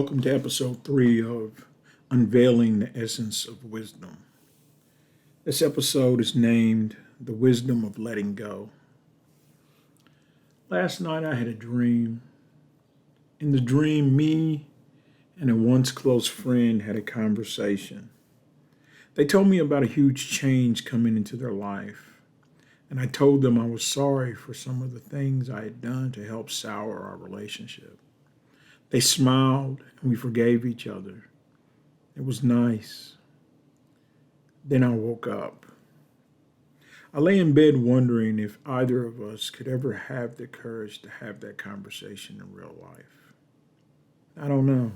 Welcome to episode 3 of Unveiling the Essence of Wisdom. This episode is named The Wisdom of Letting Go. Last night I had a dream. In the dream, me and a once close friend had a conversation. They told me about a huge change coming into their life, and I told them I was sorry for some of the things I had done to help sour our relationship. They smiled and we forgave each other. It was nice. Then I woke up. I lay in bed wondering if either of us could ever have the courage to have that conversation in real life. I don't know.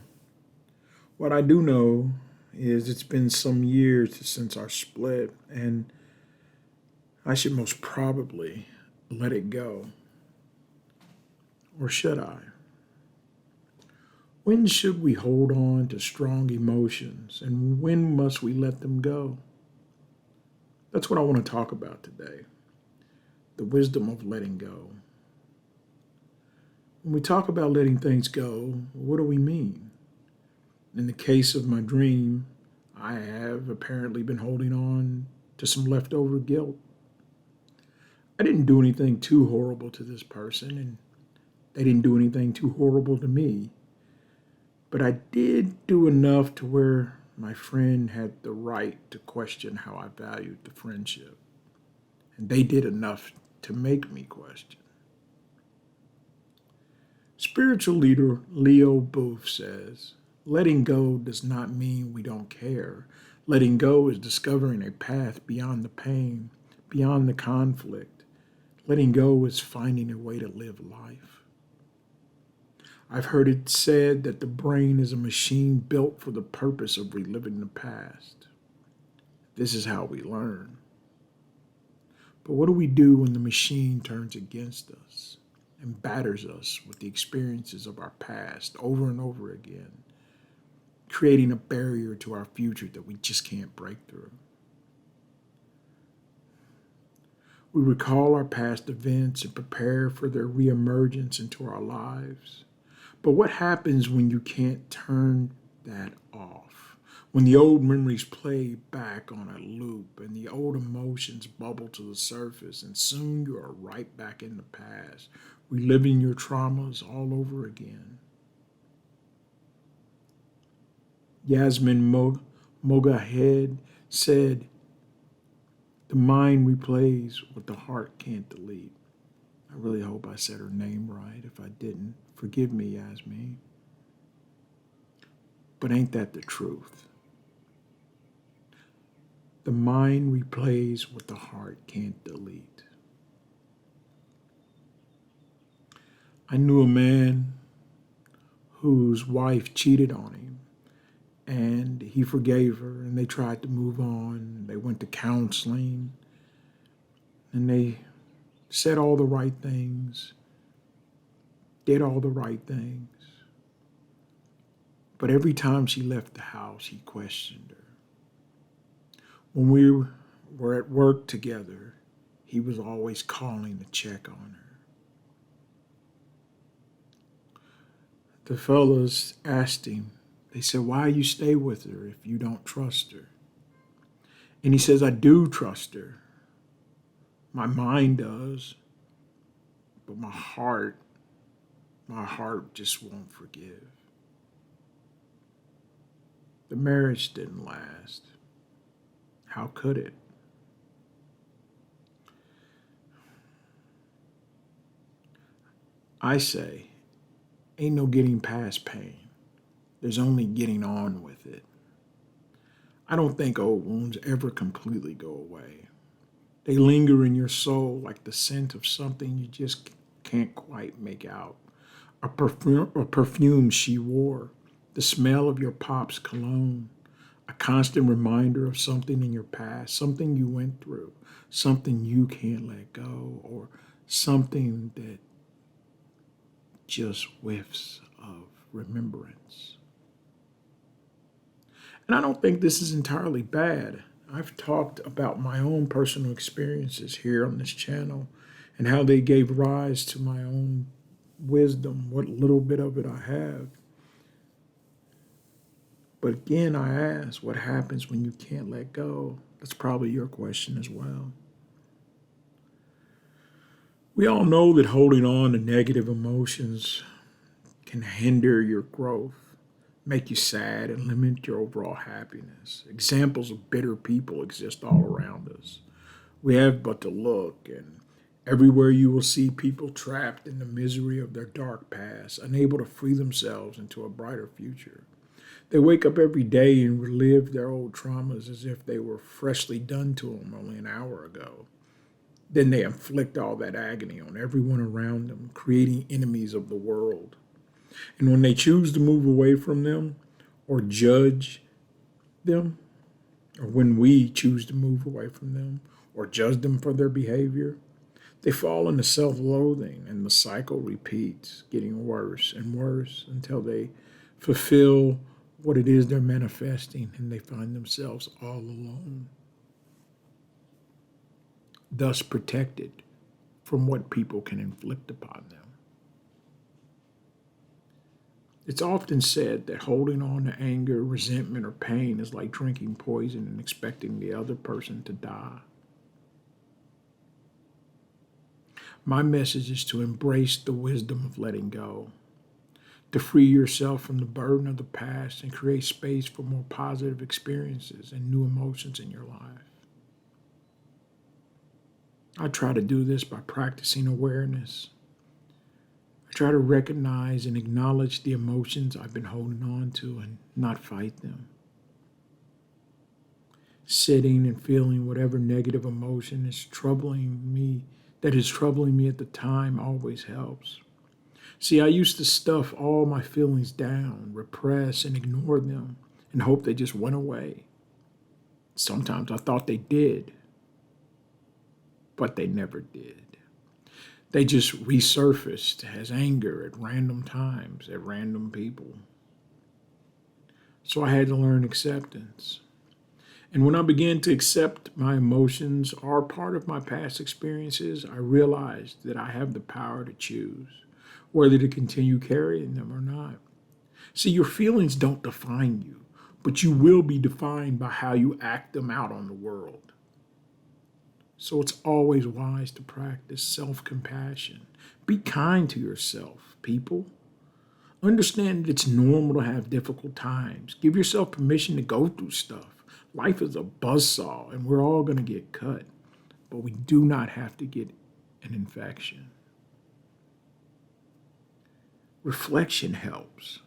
What I do know is it's been some years since our split, and I should most probably let it go. Or should I? When should we hold on to strong emotions, and when must we let them go? That's what I want to talk about today. The wisdom of letting go. When we talk about letting things go, what do we mean? In the case of my dream, I have apparently been holding on to some leftover guilt. I didn't do anything too horrible to this person, and they didn't do anything too horrible to me. But I did do enough to where my friend had the right to question how I valued the friendship. And they did enough to make me question. Spiritual leader Leo Booth says, letting go does not mean we don't care. Letting go is discovering a path beyond the pain, beyond the conflict. Letting go is finding a way to live life. I've heard it said that the brain is a machine built for the purpose of reliving the past. This is how we learn. But what do we do when the machine turns against us and batters us with the experiences of our past over and over again, creating a barrier to our future that we just can't break through? We recall our past events and prepare for their reemergence into our lives. But what happens when you can't turn that off? When the old memories play back on a loop and the old emotions bubble to the surface, and soon you are right back in the past, reliving your traumas all over again. Yasmin Mogahed said, the mind replays what the heart can't delete. I really hope I said her name right. If I didn't, forgive me, Yasmin. But ain't that the truth? The mind replays what the heart can't delete. I knew a man whose wife cheated on him, and he forgave her, and they tried to move on. They went to counseling, and they said all the right things, did all the right things. But every time she left the house, he questioned her. When we were at work together, he was always calling to check on her. The fellas asked him, they said, why you stay with her if you don't trust her? And he says, I do trust her. My mind does, but my heart just won't forgive. The marriage didn't last. How could it? I say, ain't no getting past pain. There's only getting on with it. I don't think old wounds ever completely go away. They linger in your soul like the scent of something you just can't quite make out. A perfume she wore, the smell of your pop's cologne, a constant reminder of something in your past, something you went through, something you can't let go, or something that just whiffs of remembrance. And I don't think this is entirely bad. I've talked about my own personal experiences here on this channel and how they gave rise to my own wisdom, what little bit of it I have. But again, I ask, what happens when you can't let go? That's probably your question as well. We all know that holding on to negative emotions can hinder your growth, make you sad, and limit your overall happiness. Examples of bitter people exist all around us. We have but to look, and everywhere you will see people trapped in the misery of their dark past, unable to free themselves into a brighter future. They wake up every day and relive their old traumas as if they were freshly done to them only an hour ago. Then they inflict all that agony on everyone around them, creating enemies of the world. And when they choose to move away from them or judge them, or when we choose to move away from them or judge them for their behavior, they fall into self loathing and the cycle repeats, getting worse and worse until they fulfill what it is they're manifesting and they find themselves all alone, thus protected from what people can inflict upon them. It's often said that holding on to anger, resentment, or pain is like drinking poison and expecting the other person to die. My message is to embrace the wisdom of letting go, to free yourself from the burden of the past and create space for more positive experiences and new emotions in your life. I try to do this by practicing awareness. I try to recognize and acknowledge the emotions I've been holding on to and not fight them. Sitting and feeling whatever negative emotion is troubling me, that is troubling me at the time, always helps. See, I used to stuff all my feelings down, repress and ignore them, and hope they just went away. Sometimes I thought they did, but they never did. They just resurfaced as anger at random times, at random people. So I had to learn acceptance. And when I began to accept my emotions are part of my past experiences, I realized that I have the power to choose whether to continue carrying them or not. See, your feelings don't define you, but you will be defined by how you act them out on the world. So it's always wise to practice self-compassion. Be kind to yourself, people. Understand that it's normal to have difficult times. Give yourself permission to go through stuff. Life is a buzzsaw, and we're all going to get cut, but we do not have to get an infection. Reflection helps.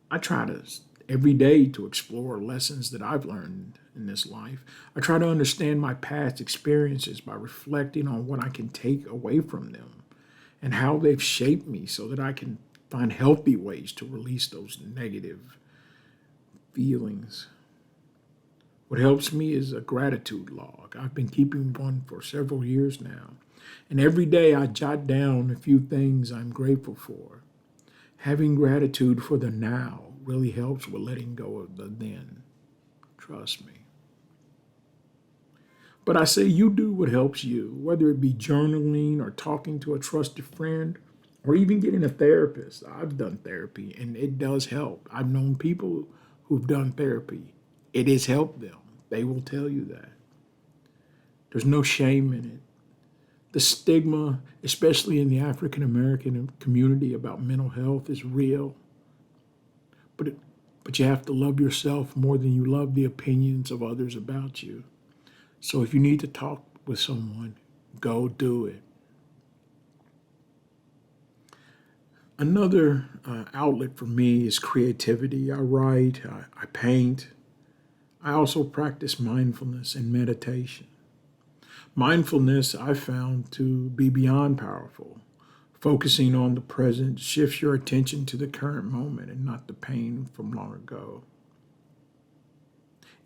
I try to every day to explore lessons that I've learned in this life. I try to understand my past experiences by reflecting on what I can take away from them and how they've shaped me so that I can find healthy ways to release those negative feelings. What helps me is a gratitude log. I've been keeping one for several years now. And every day I jot down a few things I'm grateful for. Having gratitude for the now really helps with letting go of the then. Trust me. But I say you do what helps you, whether it be journaling or talking to a trusted friend or even getting a therapist. I've done therapy and it does help. I've known people who've done therapy. It has helped them. They will tell you that. There's no shame in it. The stigma, especially in the African American community about mental health, is real. But you have to love yourself more than you love the opinions of others about you. So if you need to talk with someone, go do it. Another outlet for me is creativity. I write, I paint. I also practice mindfulness and meditation. Mindfulness I found to be beyond powerful. Focusing on the present shifts your attention to the current moment and not the pain from long ago.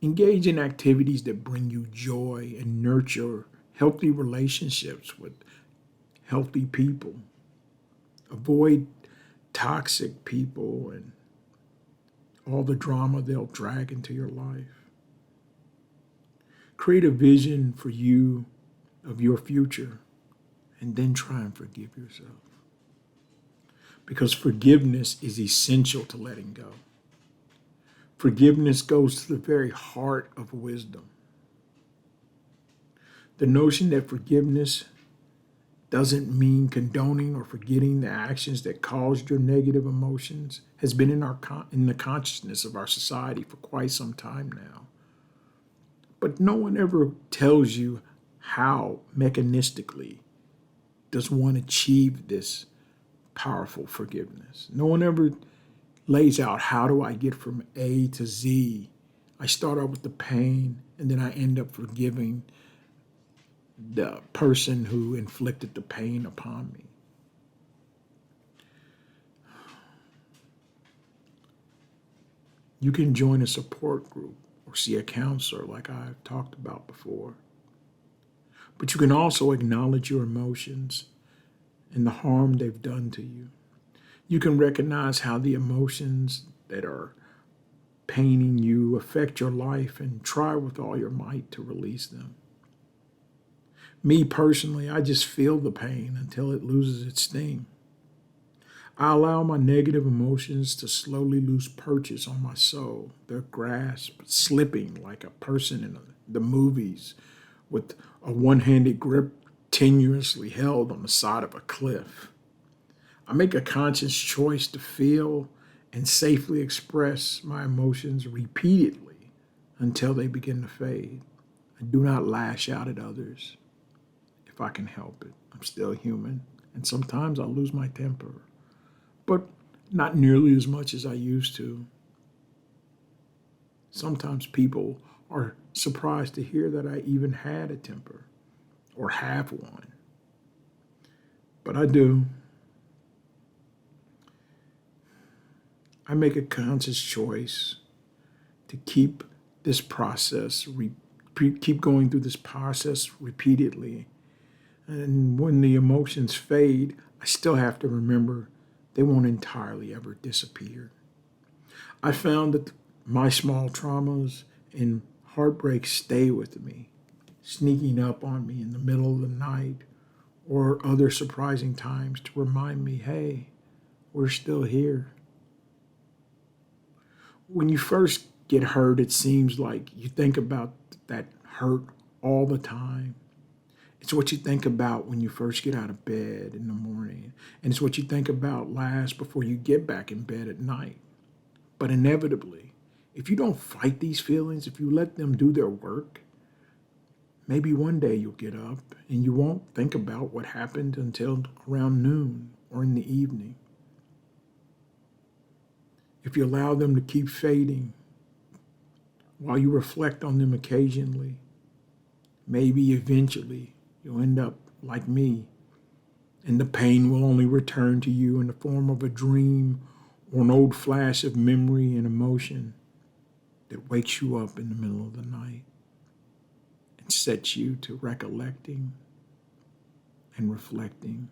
Engage in activities that bring you joy and nurture healthy relationships with healthy people. Avoid toxic people and all the drama they'll drag into your life. Create a vision for you of your future and then try and forgive yourself. Because forgiveness is essential to letting go. Forgiveness goes to the very heart of wisdom. The notion that forgiveness doesn't mean condoning or forgetting the actions that caused your negative emotions has been in the consciousness of our society for quite some time now. But no one ever tells you how mechanistically does one achieve this powerful forgiveness. No one ever lays out, how do I get from A to Z? I start out with the pain and then I end up forgiving the person who inflicted the pain upon me. You can join a support group or see a counselor like I've talked about before. But you can also acknowledge your emotions and the harm they've done to you. You can recognize how the emotions that are paining you affect your life and try with all your might to release them. Me personally, I just feel the pain until it loses its sting. I allow my negative emotions to slowly lose purchase on my soul, their grasp slipping like a person in the movies with a one-handed grip tenuously held on the side of a cliff. I make a conscious choice to feel and safely express my emotions repeatedly until they begin to fade. I do not lash out at others if I can help it. I'm still human, and sometimes I lose my temper, but not nearly as much as I used to. Sometimes people are surprised to hear that I even had a temper or have one, but I do. I make a conscious choice to keep this process, keep going through this process repeatedly. And when the emotions fade, I still have to remember they won't entirely ever disappear. I found that my small traumas and heartbreaks stay with me, sneaking up on me in the middle of the night or other surprising times to remind me, hey, we're still here. When you first get hurt, it seems like you think about that hurt all the time. It's what you think about when you first get out of bed in the morning, and it's what you think about last before you get back in bed at night. But inevitably, if you don't fight these feelings, if you let them do their work, maybe one day you'll get up and you won't think about what happened until around noon or in the evening. If you allow them to keep fading while you reflect on them occasionally, maybe eventually you'll end up like me, and the pain will only return to you in the form of a dream or an old flash of memory and emotion that wakes you up in the middle of the night and sets you to recollecting and reflecting.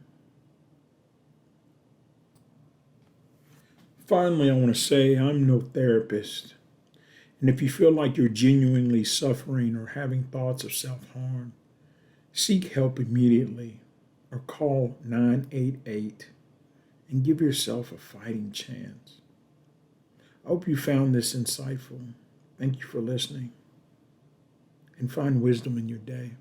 Finally, I want to say I'm no therapist. And if you feel like you're genuinely suffering or having thoughts of self-harm, seek help immediately or call 988 and give yourself a fighting chance. I hope you found this insightful. Thank you for listening, and find wisdom in your day.